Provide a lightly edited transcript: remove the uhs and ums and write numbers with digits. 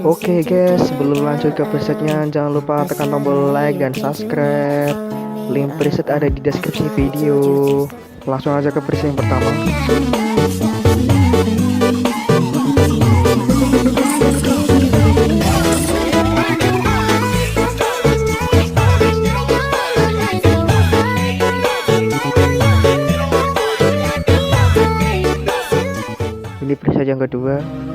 Oke guys, sebelum lanjut ke presetnya, jangan lupa tekan tombol like dan subscribe. Link preset ada di deskripsi video. Langsung aja ke preset yang pertama. Ini preset yang kedua.